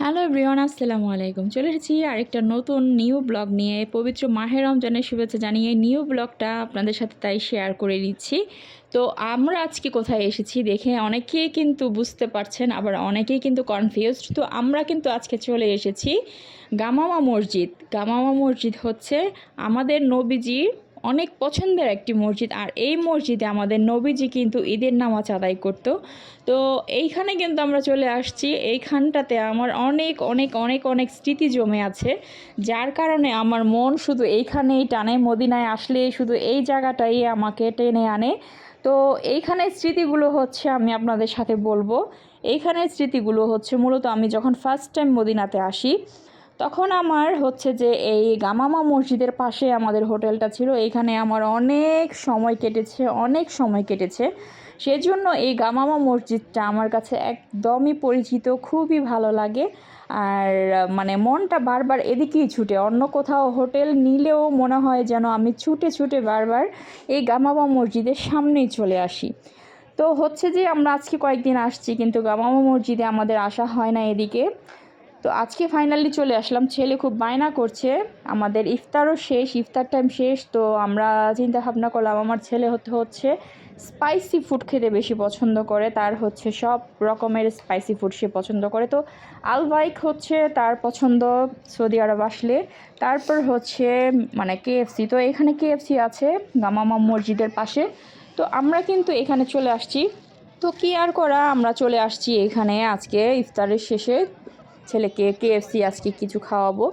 Hello everyone, আসসালামু আলাইকুম। চলে এসেছি আরেকটা নতুন নিউ ব্লগ নিয়ে। পবিত্র মাহে রমজানের শুভেচ্ছা জানিয়ে নিউ ব্লগটা আপনাদের সাথে তাই শেয়ার করে নিচ্ছি। তো আমরা আজকে কোথায় এসেছি দেখে অনেকেই কিন্তু বুঝতে পারছেন, আবার অনেকেই কিন্তু কনফিউজড। তো আমরা কিন্তু আজকে চলে এসেছি গামামা মসজিদ। গামামা মসজিদ হচ্ছে আমাদের নবীজির অনেক পছন্দের একটি মসজিদ, আর এই মসজিদে আমাদের নবীজি কিন্তু ঈদের নামাজ আদায় করত। তো এইখানে কিন্তু আমরা চলে আসছি। এইখানটাতে আমার অনেক অনেক অনেক অনেক স্মৃতি জমে আছে, যার কারণে আমার মন শুধু এইখানেই টানে। মদিনায় আসলে শুধু এই জায়গাটাই আমাকে টেনে আনে। তো এইখানের স্মৃতিগুলো হচ্ছে আমি আপনাদের সাথে বলবো। এইখানের স্মৃতিগুলো হচ্ছে মূলত আমি যখন ফার্স্ট টাইম মদিনাতে আসি, তখন আমার হচ্ছে যে এই গামামা মসজিদের পাশে আমাদের হোটেলটা ছিল। এইখানে আমার অনেক সময় কেটেছে, অনেক সময় কেটেছে। সেজন্য এই গামামা মসজিদটা আমার কাছে একদমই পরিচিত, খুবই ভালো লাগে। আর মানে মনটা বারবার এদিকেই ছুটে, অন্য কোথাও হোটেল নিলেও মনে হয় যেন আমি ছুটে ছুটে বারবার এই গামামা মসজিদের সামনেই চলে আসি। তো হচ্ছে যে আমরা আজকে কয়েকদিন আসছি, কিন্তু গামামা মসজিদে আমাদের আসা হয় না এদিকে। তো আজকে ফাইনালি চলে আসলাম। ছেলে খুব বায়না করছে, আমাদের ইফতারও শেষ, ইফতার টাইম শেষ। তো আমরা চিন্তা ভাবনা করলাম, আমার ছেলে হচ্ছে স্পাইসি ফুড খেতে বেশি পছন্দ করে, তার হচ্ছে সব রকমের স্পাইসি ফুড সে পছন্দ করে। তো আলবাইক হচ্ছে তার পছন্দ সৌদি আরব আসলে। তারপর হচ্ছে মানে কেএফসি, তো এখানে কেএফসি আছে গামামা মসজিদের পাশে। তো আমরা কিন্তু এখানে চলে আসছি। তো কি আর করা, আমরা চলে আসছি এখানে আজকে ইফতারের শেষে। ছেলেকে কেএফসি আজকে কিছু খাওয়াবো।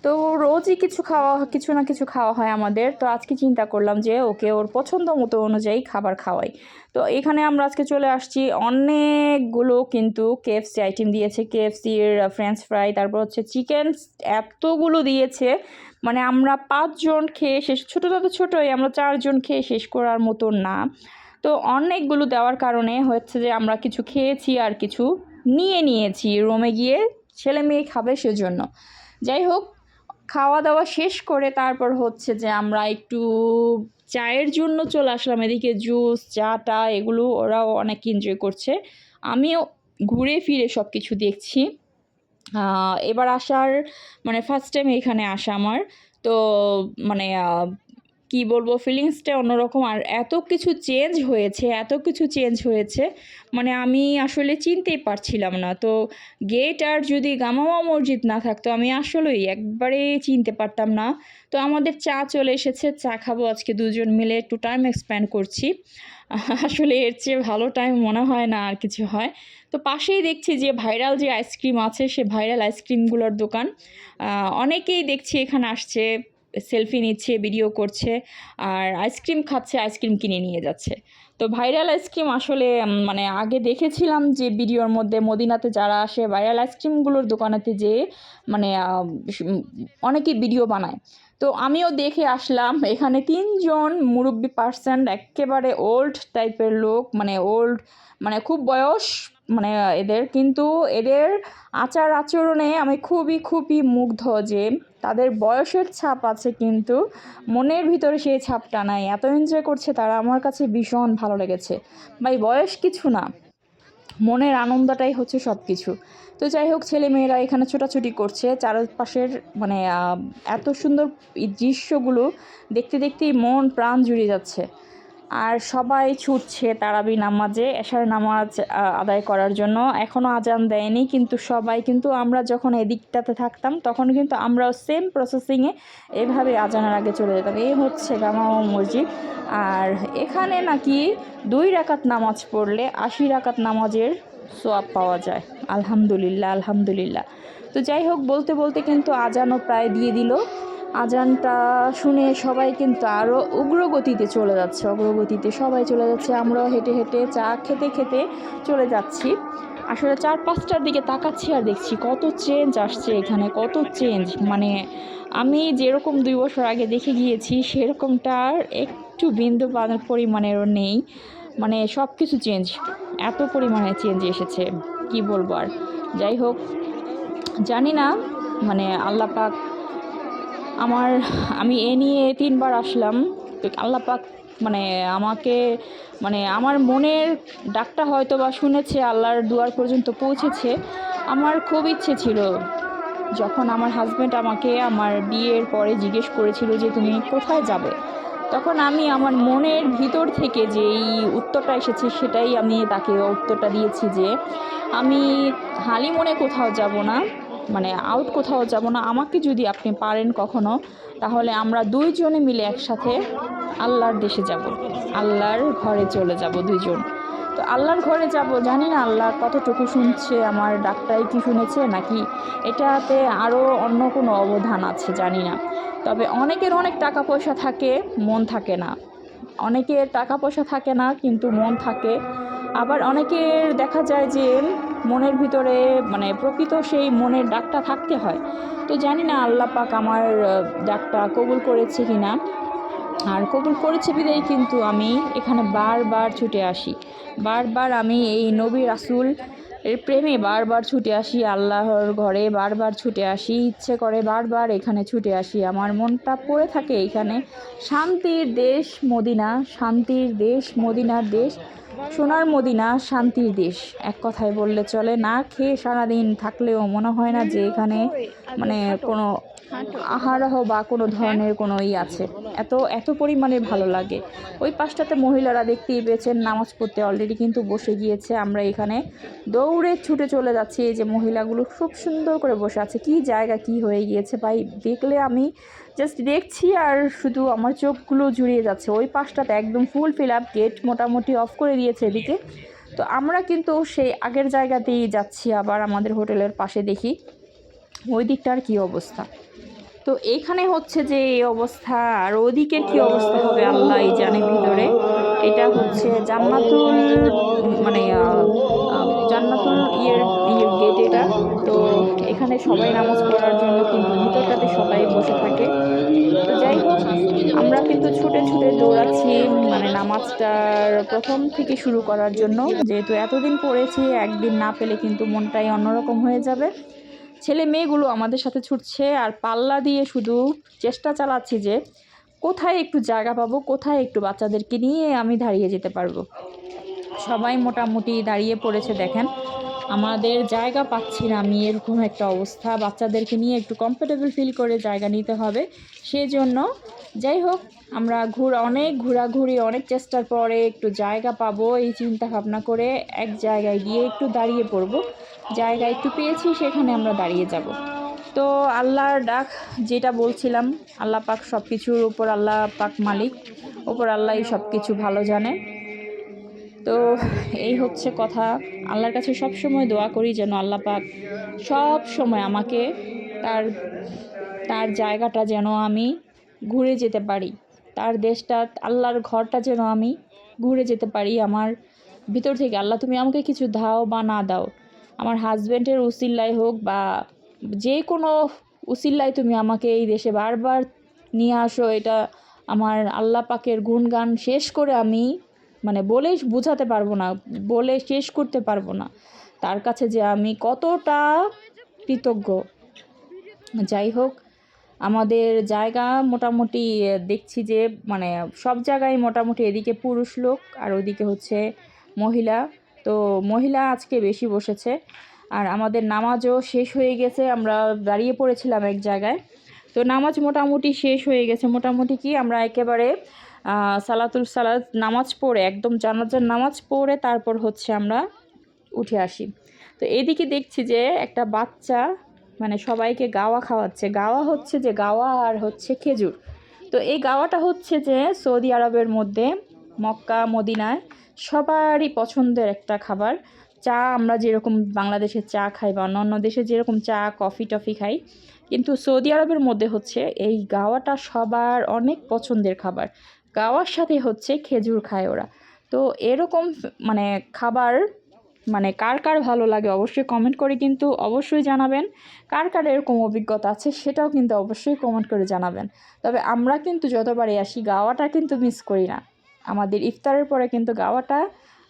তো রোজই কিছু না কিছু খাওয়া হয় আমাদের। তো আজকে চিন্তা করলাম যে ওকে ওর পছন্দ মতো অনুযায়ী খাবার খাওয়াই। তো এখানে আমরা আজকে চলে আসছি। অনেকগুলো কিন্তু কেএফসি আইটেম দিয়েছে, কেএফসির ফ্রেঞ্চ ফ্রাই, তারপর হচ্ছে চিকেন, এতগুলো দিয়েছে। মানে আমরা 5 জন খেয়ে শেষ, ছোটো তো ছোটোই, আমরা 4 জন খেয়ে শেষ করার মতো না। তো অনেকগুলো দেওয়ার কারণে হচ্ছে যে আমরা কিছু খেয়েছি আর কিছু নিয়েছি রুমে গিয়ে, ছেলে মেয়ে খাবে সেজন্য। যাই হোক, খাওয়া দাওয়া শেষ করে তারপর হচ্ছে যে আমরা একটু চায়ের জন্য চলে আসলাম এদিকে। জুস, চাটা এগুলো ওরাও অনেক এনজয় করছে, আমিও ঘুরে ফিরে সব কিছু দেখছি। এবার আসার মানে ফার্স্ট টাইম এখানে আসা আমার। তো মানে কি বলবো, ফিলিংসটা অন্যরকম। আর এত কিছু চেঞ্জ হয়েছে, এত কিছু চেঞ্জ হয়েছে, মানে আমি আসলে চিনতেই পারছিলাম না। তো গেট আর যদি গামামা মসজিদ না থাকতো আমি আসলেই একবারে চিনতে পারতাম না। তো আমাদের চা চলে এসেছে, চা খাবো আজকে 2 জন মিলে, একটু টাইম এক্সপ্যান্ড করছি। আসলে এর চেয়ে ভালো টাইম মনে হয় না আর কিছু হয়। তো পাশেই দেখছি যে ভাইরাল যে আইসক্রিম আছে, সে ভাইরাল আইসক্রিমগুলোর দোকান। অনেকেই দেখছি এখানে আসছে, সেলফি নিচ্ছে, ভিডিও করছে, আর আইসক্রিম খাচ্ছে, আইসক্রিম কিনে নিয়ে যাচ্ছে। তো ভাইরাল আইসক্রিম আসলে মানে আগে দেখেছিলাম যে ভিডিওর মধ্যে মদিনাতে যারা আসে ভাইরাল আইসক্রিমগুলোর দোকানেতে যেয়ে মানে অনেকেই ভিডিও বানায়। তো আমিও দেখে আসলাম। এখানে 3 জন মুরব্বি পার্সন, একেবারে ওল্ড টাইপের লোক, মানে ওল্ড, মানে খুব বয়স মানে এদের, কিন্তু এদের আচার আচরণে আমি খুবই খুবই মুগ্ধ যে তাদের বয়সের ছাপ আছে কিন্তু মনের ভিতরে সেই ছাপটা নাই। এত এনজয় করছে তারা, আমার কাছে ভীষণ ভালো লেগেছে। ভাই বয়স কিছু না, মনের আনন্দটাই হচ্ছে সব কিছু। তো যাই হোক, ছেলে মেয়েরা এখানে ছোটাছুটি করছে চারপাশের, মানে এত সুন্দর এই দৃশ্যগুলো দেখতে দেখতেই মন প্রাণ জুড়ে যাচ্ছে। আর সবাই ছুটছে তারাবি নামাজে, এশার নামাজ আদায় করার জন্য। এখনও আজান দেয়নি, কিন্তু সবাই, কিন্তু আমরা যখন এদিকটাতে থাকতাম তখন কিন্তু আমরাও সেম প্রসেসিংয়ে এভাবে আজানের আগে চলে যেতাম। এই হচ্ছে গামামা মসজিদ। আর এখানে নাকি 2 রাকাত নামাজ পড়লে 80 রাকাত নামাজের সোয়াব পাওয়া যায়। আলহামদুলিল্লাহ, আলহামদুলিল্লাহ। তো যাই হোক, বলতে বলতে কিন্তু আজানও প্রায় দিয়ে দিল। আজানটা শুনে সবাই কিন্তু আরও উগ্রগতিতে চলে যাচ্ছে, অগ্রগতিতে সবাই চলে যাচ্ছে। আমরাও হেঁটে হেঁটে চা খেতে খেতে চলে যাচ্ছি। আসলে 4-5টার দিকে তাকাচ্ছি আর দেখছি কত চেঞ্জ আসছে এখানে, কত চেঞ্জ। মানে আমি যেরকম 2 বছর আগে দেখে গিয়েছি সেরকমটা আর একটু বিন্দু পরিমাণেরও নেই। মানে সব কিছু চেঞ্জ, এত পরিমাণে চেঞ্জ এসেছে কি বলবো আর। যাই হোক, জানি না মানে আল্লাহ পাক আমার, আমি এ নিয়ে 3বার আসলাম। তো আল্লাহ পাক মানে আমাকে, মানে আমার মনের ডাকটা হয়তো বা শুনেছে, আল্লাহর দুয়ার পর্যন্ত পৌঁছেছে। আমার খুব ইচ্ছে ছিল, যখন আমার হাজব্যান্ড আমাকে আমার বিয়ের পরে জিজ্ঞেস করেছিল যে তুমি কোথায় যাবে, তখন আমি আমার মনের ভিতর থেকে যেই উত্তরটা এসেছে সেটাই আমি তাকে উত্তরটা দিয়েছি যে আমি হানিমুনে কোথাও যাব না, মানে আউট কোথাও যাব না। আমাকে যদি আপনি পারেন কখনো, তাহলে আমরা দুইজনে মিলে একসাথে আল্লাহর দেশে যাব, আল্লাহর ঘরে চলে যাব দুইজন। তো আল্লাহর ঘরে যাব, জানি না আল্লাহ কতটুকু শুনছে, আমার ডাকটাই কি শুনেছে নাকি এটাতে আরও অন্য কোনো অবদান আছে জানি না। তবে অনেকের অনেক টাকা পয়সা থাকে, মন থাকে না। অনেকের টাকা পয়সা থাকে না কিন্তু মন থাকে। আবার অনেকের দেখা যায় যে মনের ভিতরে মানে প্রকৃত সেই মনের ডাকটা থাকতে হয়। তো জানি না আল্লাহ পাক আমার ডাকটা কবুল করেছে কি না। আর কবুল করেছে বিধায় কিন্তু আমি এখানে বারবার ছুটে আসি, বারবার আমি এই নবী রাসূল এর প্রেমে বারবার ছুটে আসি, আল্লাহর ঘরে বারবার ছুটে আসি, ইচ্ছে করে বারবার এখানে ছুটে আসি। আমার মনটা পড়ে থাকে এখানে। শান্তির দেশ মদিনা, শান্তির দেশ মদিনার দেশ, সোনার মদিনা শান্তির দেশ, এক কথায় বললে চলে। না খেয়ে সারাদিন থাকলেও মনে হয় না যে এখানে মানে কোনো আহারহ বা কোনো ধরনের কোনো আছে, এত এত পরিমাণে ভালো লাগে। ওই পাশটাতে মহিলারা দেখতেই পেয়েছেন নামাজ পড়তে অলরেডি কিন্তু বসে গিয়েছে। আমরা এখানে দৌড়ে ছুটে চলে যাচ্ছি, এই যে মহিলাগুলো খুব সুন্দর করে বসে আছে। কি জায়গা কি হয়ে গিয়েছে ভাই, দেখলে আমি জাস্ট দেখছি আর শুধু আমার চোখগুলো জুড়িয়ে যাচ্ছে। ওই পাশটাতে একদম ফুল ফিল আপ, গেট মোটামুটি অফ করে দিয়েছে এদিকে। তো আমরা কিন্তু সেই আগের জায়গাতেই যাচ্ছি, আবার আমাদের হোটেলের পাশে দেখি ওই দিকটার কী অবস্থা। তো এইখানে হচ্ছে যে এই অবস্থা, আর ওদিকের কি অবস্থা হবে আল্লাহই জানে ভিতরে। এটা হচ্ছে জান্নাতুল মানে জান্নাতুল ইয়ের গেট এটা। তো এখানে সবাই নামাজ পড়ার জন্য কিন্তু ভিতরটাতে সবাই বসে থাকে। তো যাই হোক, আমরা কিন্তু ছুটে ছুটে দৌড়াচ্ছি মানে নামাজটার প্রথম থেকে শুরু করার জন্য, যেহেতু এতদিন পড়েছি, একদিন না পেলে কিন্তু মনটাই অন্যরকম হয়ে যাবে। ছেলে মেয়েগুলো আমাদের সাথে ছুটছে আর পাল্লা দিয়ে শুধু চেষ্টা চালাচ্ছি যে কোথায় একটু জায়গা পাবো, কোথায় একটু বাচ্চাদেরকে নিয়ে আমি দাঁড়িয়ে যেতে পারবো। সবাই মোটামুটি দাঁড়িয়ে পড়েছে, দেখেন আমাদের জায়গা পাচ্ছি না আমি, এরকম একটা অবস্থা। বাচ্চাদেরকে নিয়ে একটু কমফোর্টেবল ফিল করে জায়গা নিতে হবে, সেজন্য যাই হোক আমরা অনেক ঘোরাঘুরি, অনেক চেষ্টার পরে একটু জায়গা পাবো এই চিন্তা ভাবনা করে এক জায়গায় গিয়ে একটু দাঁড়িয়ে পড়ব। জায়গা একটু পেয়েছি, সেখানে আমরা দাঁড়িয়ে যাব। তো আল্লাহর ডাক, যেটা বলছিলাম, আল্লাহ পাক সব কিছুর উপর, আল্লাহ পাক মালিক, ওপর আল্লাহই সব কিছু ভালো জানে। তো এই হচ্ছে কথা। আল্লাহর কাছে সব সময় দোয়া করি যেন আল্লাহ পাক সব সময় আমাকে তার তার জায়গাটা যেন আমি ঘুরে যেতে পারি, তার দেশটা, আল্লাহর ঘরটা যেন আমি ঘুরে যেতে পারি আমার ভিতর থেকে। আল্লাহ তুমি আমাকে কিছু দাও বা না দাও, আমার হাজব্যান্ডের উসিল্লায় হোক বা যে কোনো উসিল্লায় তুমি আমাকে এই দেশে বারবার নিয়ে আসো, এটা আমার আল্লাহ পাকের গুণগান শেষ করে আমি মানে বলে বোঝাতে পারবো না, বলে শেষ করতে পারবো না তার কাছে যে আমি কতটা কৃতজ্ঞ। যাই হোক, আমাদের জায়গা মোটামুটি দেখছি যে মানে সব জায়গায় মোটামুটি এদিকে পুরুষ লোক আর ওইদিকে হচ্ছে মহিলা। তো মহিলা আজকে বেশি বসেছে। আর আমাদের নামাজও শেষ হয়ে গেছে, আমরা দাঁড়িয়ে পড়েছিলাম এক জায়গায়। তো নামাজ মোটামুটি শেষ হয়ে গেছে, মোটামুটি কি আমরা একেবারে সালাতুল সালাত নামাজ পড়ে একদম জানাজার নামাজ পড়ে তারপর হচ্ছে আমরা উঠে আসি। তো এদিকে দেখছি যে একটা বাচ্চা মানে সবাইকে গাওয়া খাওয়াচ্ছে। গাওয়া হচ্ছে যে গাওয়া আর হচ্ছে খেজুর। তো এই গাওয়াটা হচ্ছে যে সৌদি আরবের মধ্যে মক্কা মদিনায় সবারই পছন্দের একটা খাবার। চা আমরা যেরকম বাংলাদেশে চা খাই বা অন্য দেশে যেরকম চা কফি টফি খাই, কিন্তু সৌদি আরবের মধ্যে হচ্ছে এই গাওয়াটা সবার অনেক পছন্দের খাবার। গাওয়ার সাথে হচ্ছে খেজুর খায় ওরা। তো এরকম মানে খাবার মানে কার কার ভালো লাগে অবশ্যই কমেন্ট করে কিন্তু অবশ্যই জানাবেন। কার কার এরকম অভিজ্ঞতা আছে সেটাও কিন্তু অবশ্যই কমেন্ট করে জানাবেন। তবে আমরা কিন্তু যতবারই আসি গাওয়াটা কিন্তু মিস করি না। আমাদের ইফতারের পরে কিন্তু গাওয়াটা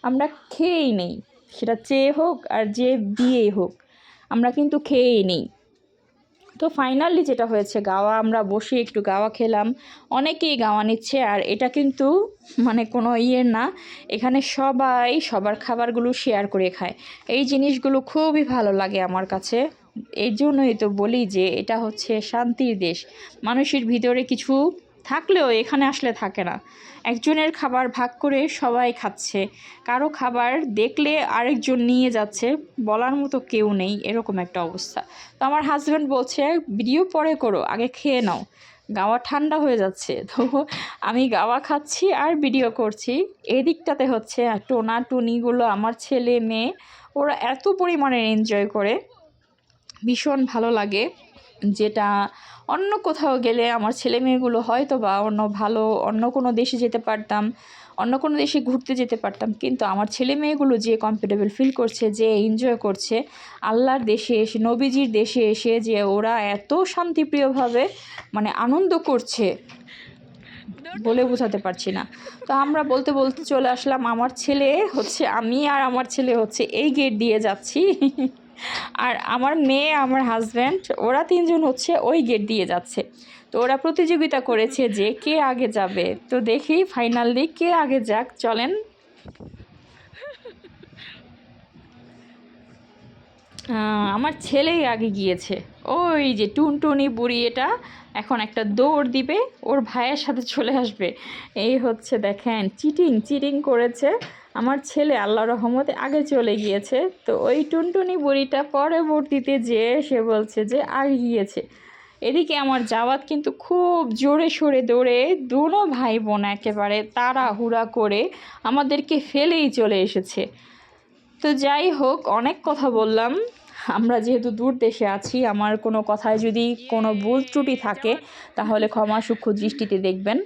আমরা খেয়েই নেই, সেটা চেয়ে হোক আর যে দিয়েই হোক আমরা কিন্তু খেয়েই নেই। তো ফাইনালি যেটা হয়েছে, গাওয়া আমরা বসে একটু গাওয়া খেলাম, অনেকেই গাওয়া নিচ্ছে। আর এটা কিন্তু মানে কোনো না, এখানে সবাই সবার খাবারগুলো শেয়ার করে খায়। এই জিনিসগুলো খুবই ভালো লাগে আমার কাছে। এই জন্যই তো বলি যে এটা হচ্ছে শান্তির দেশ। মানুষের ভিতরে কিছু থাকলেও এখানে আসলে থাকে না। একজনের খাবার ভাগ করে সবাই খাচ্ছে, কারো খাবার দেখলে আরেকজন নিয়ে যাচ্ছে, বলার মতো কেউ নেই, এরকম একটা অবস্থা। তো আমার হাজব্যান্ড বলছে ভিডিও পরে করো, আগে খেয়ে নাও, গাওয়া ঠান্ডা হয়ে যাচ্ছে। তো আমি গাওয়া খাচ্ছি আর ভিডিও করছি। এদিকটাতে হচ্ছে টোনা টুনিগুলো, আমার ছেলে মেয়ে, ওরা এত পরিমাণে এনজয় করে, ভীষণ ভালো লাগে। যেটা অন্য কোথাও গেলে আমার ছেলে মেয়েগুলো হয়তো বা অন্য কোনো দেশে যেতে পারতাম, অন্য কোনো দেশে ঘুরতে যেতে পারতাম, কিন্তু আমার ছেলে মেয়েগুলো যে কমফোর্টেবল ফিল করছে, যে এনজয় করছে আল্লাহর দেশে এসে, নবীজির দেশে এসে, যে ওরা এত শান্তিপ্রিয়ভাবে মানে আনন্দ করছে, বলে বোঝাতে পারছি না। তো আমরা বলতে বলতে চলে আসলাম, আমি আর আমার ছেলে হচ্ছে এই গেট দিয়ে যাচ্ছি, আর আমার মেয়ে, আমার হাজব্যান্ড, ওরা তিনজন হচ্ছে ওই গেট দিয়ে যাচ্ছে। তো ওরা প্রতিযোগিতা করেছে যে কে আগে যাবে। তো দেখি ফাইনালি কে আগে যাক, চলেন। আমার ছেলেই আগে গিয়েছে। ওই যে টুনটুনি বুড়ি, এটা এখন একটা দৌড় দিবে, ওর ভাইয়ের সাথে চলে আসবে। এই হচ্ছে দেখেন, চিটিং করেছে আমার ছেলে, আল্লাহ রহমতে আগে চলে গিয়েছে। তো ওই টুনটুনি বুড়িটা পরবর্তীতে যেয়ে সে বলছে যে আগে গিয়েছে। এদিকে আমার জাওয়াত কিন্তু খুব জোরে সোরে দৌড়ে, দুনো ভাই বোন একেবারে তাড়াহুড়া করে আমাদেরকে ফেলেই চলে এসেছে। তো যাই হোক, অনেক কথা বললাম। আমরা যেহেতু দূর দেশে আছি, আমার কোনো কথায় যদি কোনো ভুল ত্রুটি থাকে তাহলে ক্ষমা সূক্ষ্ম দৃষ্টিতে দেখবেন।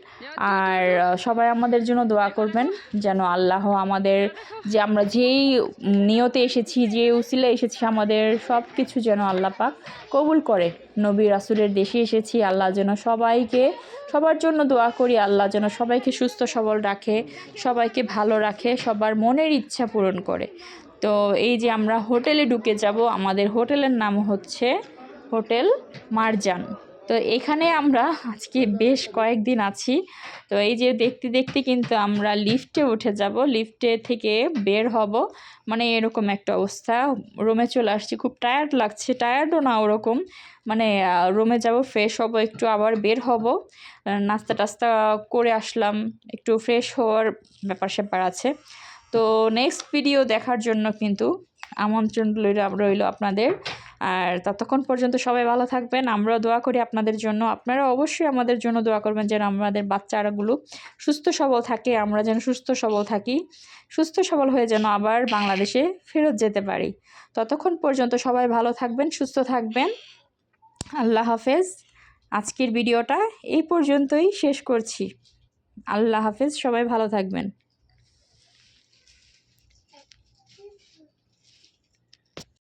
আর সবাই আমাদের জন্য দোয়া করবেন, যেন আল্লাহ আমাদের, যে আমরা যেই নিয়তে এসেছি, যে উসিলে এসেছি, আমাদের সব কিছু যেন আল্লাহ পাক কবুল করে। নবী রাসূলের দেশে এসেছি, আল্লাহ যেন সবার জন্য দোয়া করি, আল্লাহ যেন সবাইকে সুস্থ সবল রাখে, সবাইকে ভালো রাখে, সবার মনের ইচ্ছা পূরণ করে। তো এই যে আমরা হোটেলে ঢুকে যাব, আমাদের হোটেলের নাম হচ্ছে হোটেল মারজান। তো এখানে আমরা আজকে বেশ কয়েকদিন আছি। তো এই যে দেখতে দেখতে কিন্তু আমরা লিফটে উঠে যাব, লিফটে থেকে বের হব, মানে এরকম একটা অবস্থা। রুমে চলে আসছি, খুব টায়ার্ড লাগছে, টায়ার্ডও না ওরকম, মানে রুমে যাব, ফ্রেশ হব, একটু আবার বের হব, নাস্তা টাস্তা করে আসলাম, একটু ফ্রেশ হওয়ার ব্যাপার স্যাপার আছে। তো নেক্সট ভিডিও দেখার জন্য কিন্তু আমন্ত্রণ রইল আপনাদের। আর ততক্ষণ পর্যন্ত সবাই ভালো থাকবেন, আমরাও দোয়া করি আপনাদের জন্য। আপনারা অবশ্যই আমাদের জন্য দোয়া করবেন, যেন আমাদের বাচ্চারাগুলো সুস্থ সবল থাকে, আমরা যেন সুস্থ সবল থাকি, সুস্থ সবল হয়ে যেন আবার বাংলাদেশে ফেরত যেতে পারি। ততক্ষণ পর্যন্ত সবাই ভালো থাকবেন, সুস্থ থাকবেন। আল্লাহ হাফেজ। আজকের ভিডিওটা এই পর্যন্তই শেষ করছি। আল্লাহ হাফেজ, সবাই ভালো থাকবেন।